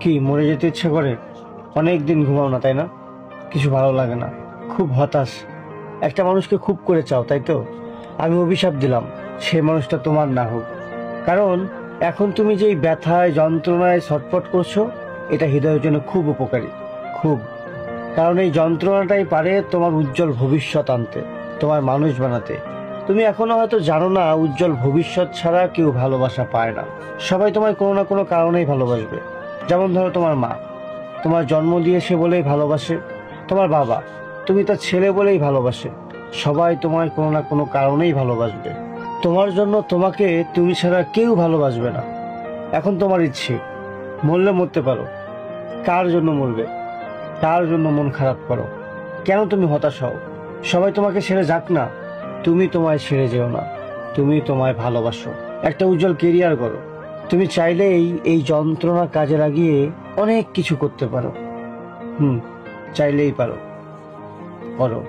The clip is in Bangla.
কি মরে যেতে ইচ্ছে করে? অনেক দিন ঘুমাও না তাই না? কিছু ভালো লাগে না, খুব হতাশ। একটা মানুষকে খুব করে চাও তাই তো? আমি অভিশাপ দিলাম সেই মানুষটা তোমার না হোক। কারণ এখন তুমি যেই ব্যথায় যন্ত্রণায় ছটফট করছো, এটা হৃদয়ের জন্য খুব উপকারী। খুব। কারণ এই যন্ত্রণাটাই পারে তোমার উজ্জ্বল ভবিষ্যৎ আনতে, তোমার মানুষ বানাতে। তুমি এখনো হয়তো জানো না, উজ্জ্বল ভবিষ্যৎ ছাড়া কেউ ভালোবাসা পায় না। সবাই তোমায় কোনো না কোনো কারণেই ভালোবাসবে। যেমন ধরো তোমার মা তোমার জন্ম দিয়েছে বলেই ভালোবাসে। তোমার বাবা তুমি তার ছেলে বলেই ভালোবাসে। সবাই তোমায় কোনো না কোনো কারণেই ভালোবাসবে। তোমার জন্য তোমাকে তুমি ছাড়া কেউ ভালোবাসবে না। এখন তোমার ইচ্ছে, মরলে মরতে পারো। কার জন্য মরবে? কার জন্য মন খারাপ করো? কেন তুমি হতাশ হও? সবাই তোমাকে ছেড়ে যাক না, তুমি তোমায় ছেড়ে যেও না। তুমি তোমায় ভালোবাসো, একটা উজ্জ্বল কেরিয়ার করো। তুমি চাইলেই এই যন্ত্রণা কাজে লাগিয়ে অনেক কিছু করতে পারো। চাইলেই পারো, করো।